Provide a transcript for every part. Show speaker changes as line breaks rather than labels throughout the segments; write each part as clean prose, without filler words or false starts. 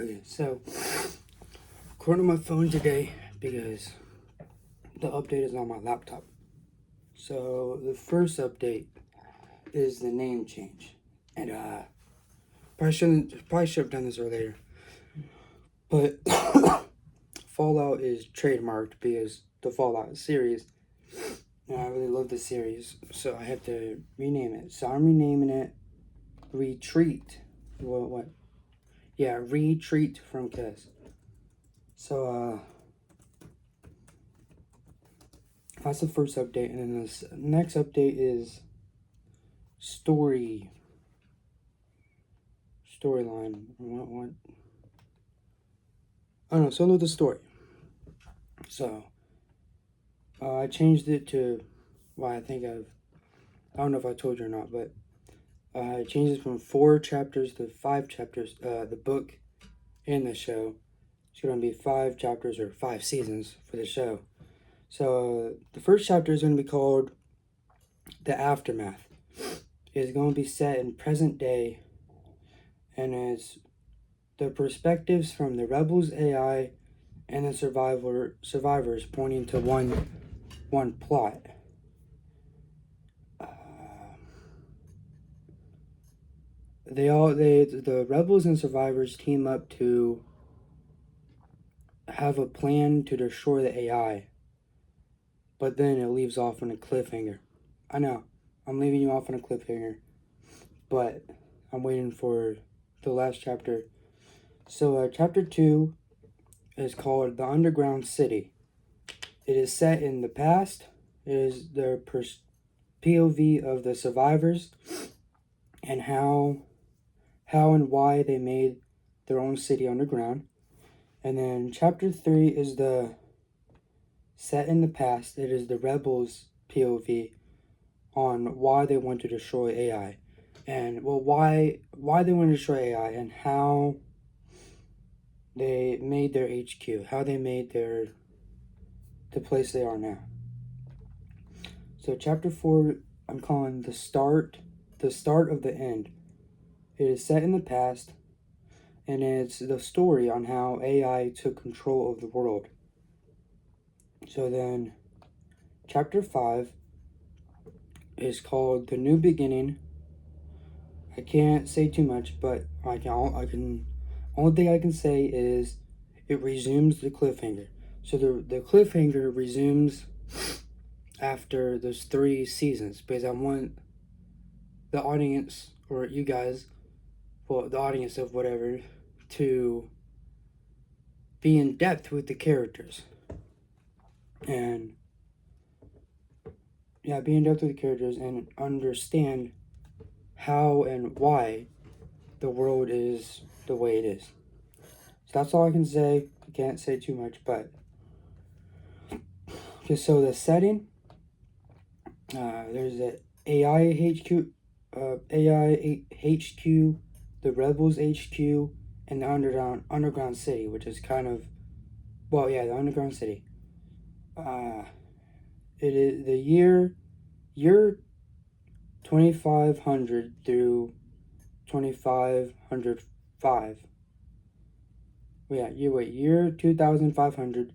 Okay, so recording on my phone today because the update is on my laptop. So the first update is the name change, and probably should have done this earlier, but Fallout is trademarked because the Fallout series, and I really love the series, so I have to rename it. So I'm renaming it Retreat. What? Yeah, Retreat from Kiss. So that's the first update, and then this next update is storyline. What? Oh no, solo the story. So I changed it to. Well, I don't know if I told you or not, but I changed it from 4 chapters to 5 chapters. The book and the show. It's gonna be 5 chapters or 5 seasons for the show. So the first chapter is gonna be called The Aftermath. It's gonna be set in present day, and it's the perspectives from the rebels AI and the survivors pointing to one plot. The rebels and survivors team up to have a plan to destroy the AI, but then it leaves off on a cliffhanger. I know, I'm leaving you off on a cliffhanger, but I'm waiting for the last chapter. So chapter 2 is called The Underground City. It is set in the past. It is the POV of the survivors and how and why they made their own city underground. And then chapter 3 is the set in the past. It is the rebels POV on why they want to destroy AI. And why they want to destroy AI and how they made their HQ, how they made the place they are now. So chapter 4 I'm calling the start of the end. It is set in the past, and it's the story on how AI took control of the world. So then, chapter 5 is called The New Beginning. I can't say too much, but only thing I can say is it resumes the cliffhanger. So the cliffhanger resumes after those 3 seasons, because I want the audience, or you guys, well, the audience of whatever, to be in depth with the characters. And be in depth with the characters and understand how and why the world is the way it is. So that's all I can say. I can't say too much, but just so the setting, there's the AI HQ, the Rebels HQ, and the underground city, which is kind of, the underground city. It is the year 2500 through 2505. Year 2500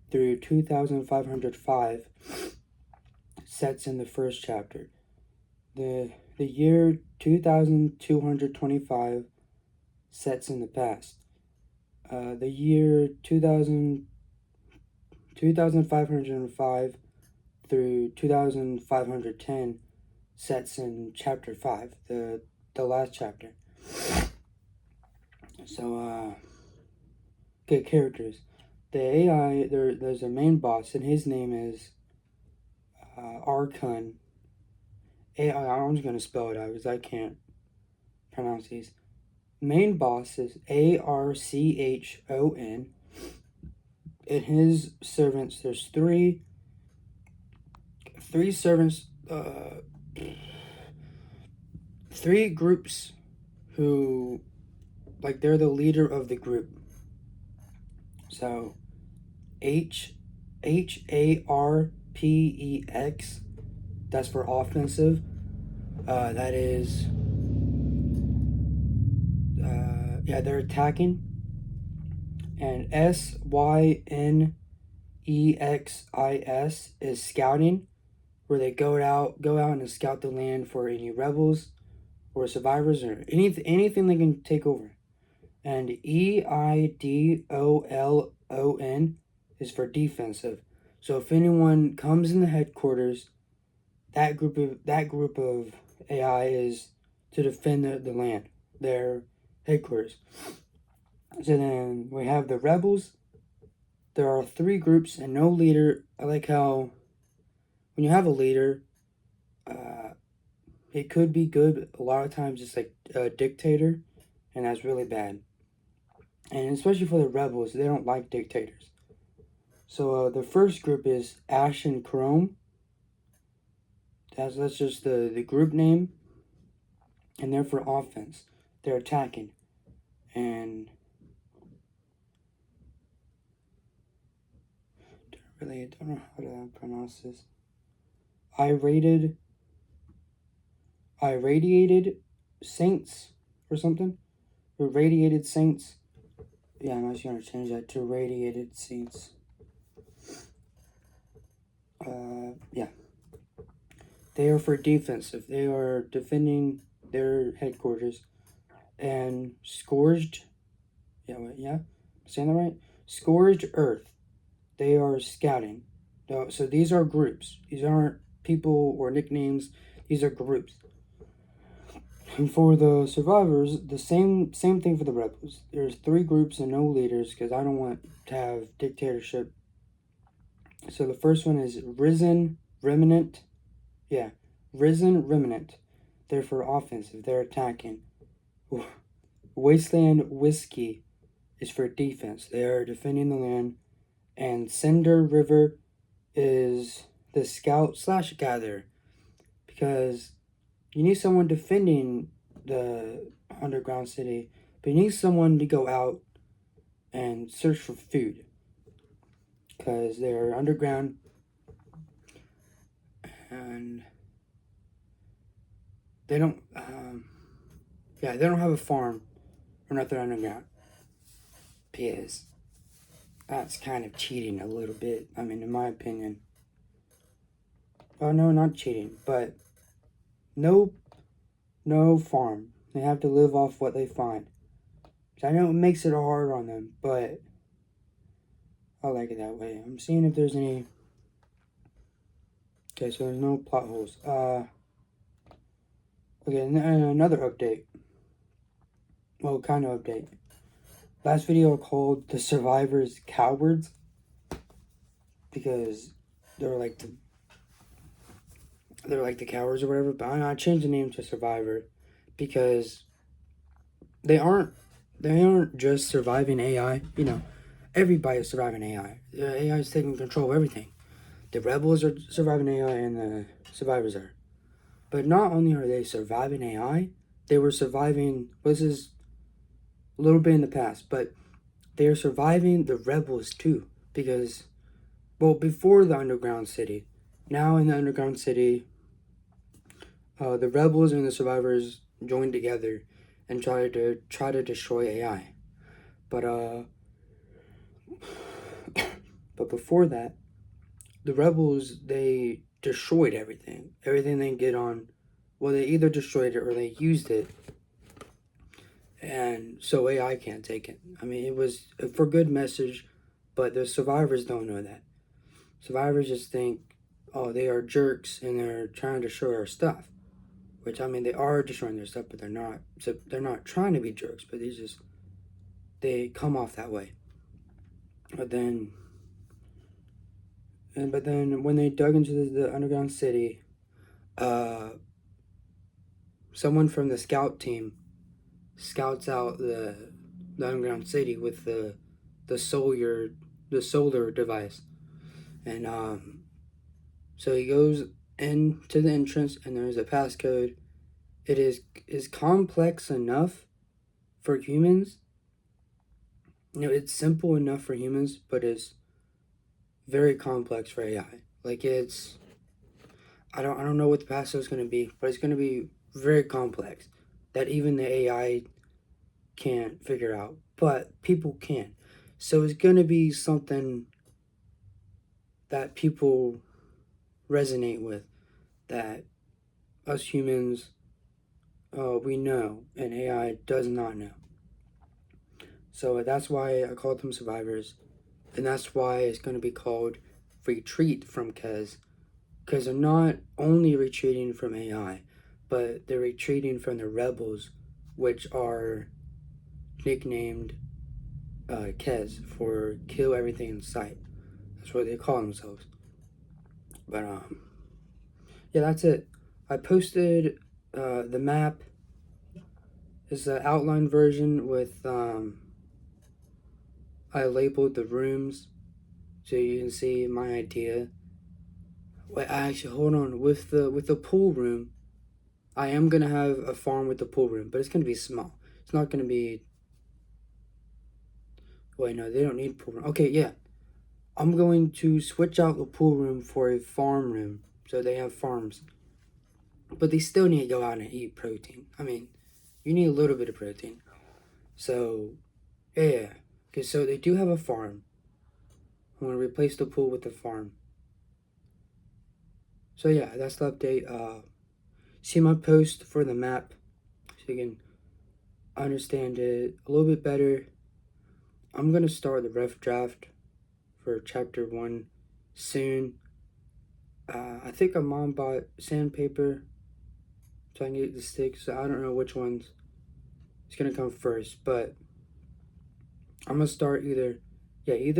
through 2505 sets in the first chapter. The year 2225 sets in the past. The year 2505 through 2510 sets in chapter 5, the last chapter. So, good characters. The AI, there's a main boss, and his name is Arkhan. I'm just going to spell it out because I can't pronounce these. Main boss is Archon. And his servants, there's three servants, 3 groups who, they're the leader of the group. So, HARPEX, that's for offensive. That is, they're attacking. And SYNEXIS is scouting, where they go out and scout the land for any rebels or survivors or anything they can take over. And EIDOLON is for defensive. So if anyone comes in the headquarters, that group of AI is to defend the land, their headquarters. So then we have the rebels. There are 3 groups and no leader. I like how when you have a leader, it could be good. A lot of times it's like a dictator, and that's really bad. And especially for the rebels, they don't like dictators. So the first group is Ash and Chrome. That's just the group name. And they're for offense. They're attacking. And I don't know how to pronounce this. Irradiated Saints or something. Irradiated Saints. Yeah, I'm actually going to change that to Radiated Saints. Yeah. They are for defensive. They are defending their headquarters. And Scourged. Yeah. Saying that right? Scourged Earth. They are scouting. So these are groups. These aren't people or nicknames. These are groups. And for the survivors, the same thing for the rebels. There's 3 groups and no leaders because I don't want to have dictatorship. So the first one is Risen Remnant. Yeah, Risen Remnant. They're for offensive. They're attacking. Wasteland Whiskey is for defense. They are defending the land. And Cinder River is the scout/gatherer, because you need someone defending the underground city, but you need someone to go out and search for food, because they're underground and they don't they don't have a farm or nothing underground, because that's kind of cheating a little bit. I mean, in my opinion. Oh, no, not cheating, but no farm. They have to live off what they find. So I know it makes it hard on them, but I like it that way. I'm seeing if there's any. Okay, so there's no plot holes. Okay, another update. Well, kind of update. Last video called the survivors cowards, because they're like the cowards or whatever. But I changed the name to Survivor because they aren't just surviving AI. You know, everybody's surviving AI. AI is taking control of everything. The rebels are surviving AI and the survivors are. But not only are they surviving AI, they were surviving. Well, this is a little bit in the past, but they are surviving the rebels too. Because, well, before the underground city, now in the underground city, the rebels and the survivors joined together and try to destroy AI. But but before that, the rebels, they destroyed everything they can get on. Well, they either destroyed it or they used it, and so AI can't take it. I mean, it was for good message, but the survivors don't know that. Survivors just think, oh, they are jerks and they're trying to destroy our stuff. Which, I mean, they are destroying their stuff, but they're not. So they're not trying to be jerks, but they come off that way. But then when they dug into the underground city, someone from the scout team scouts out the underground city with the solar device, and so he goes into the entrance, and there's a passcode. It is complex enough for humans. You know, it's simple enough for humans, but it's very complex for AI. Like, it's I don't know what the passcode is going to be, but it's going to be very complex that even the AI can't figure out, but people can. So it's going to be something that people resonate with, that us humans, we know, and AI does not know. So that's why I called them survivors, and that's why it's going to be called Retreat from Kez, because they're not only retreating from AI, but they're retreating from the rebels, which are nicknamed Kez, for kill everything in sight. That's what they call themselves. But yeah, that's it. I posted the map. Is the outline version with I labeled the rooms so you can see my idea. Wait, actually, hold on. With the pool room, I am gonna have a farm with the pool room, but it's gonna be small. It's not gonna be. Wait, no, they don't need pool room. Okay, yeah, I'm going to switch out the pool room for a farm room, so they have farms. But they still need to go out and eat protein. I mean, you need a little bit of protein. So, yeah. Okay, so they do have a farm. I'm going to replace the pool with the farm. So, yeah, that's the update. See my post for the map so you can understand it a little bit better. I'm going to start the rough draft for chapter 1 soon. I think my mom bought sandpaper so I can get the sticks. So I don't know which ones it's going to come first, but I'm going to start either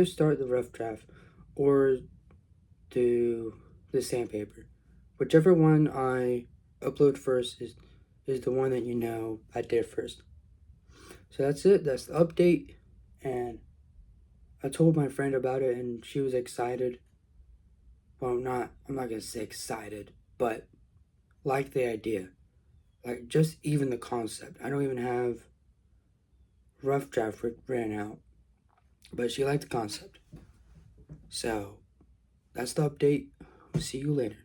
start the rough draft or do the sandpaper. Whichever one I upload first is the one that you know I did first. So that's it. That's the update. And I told my friend about it and she was excited. Well, I'm not going to say excited, but like the idea. Like just even the concept. I don't even have rough draft written out, but she liked the concept. So that's the update. See you later.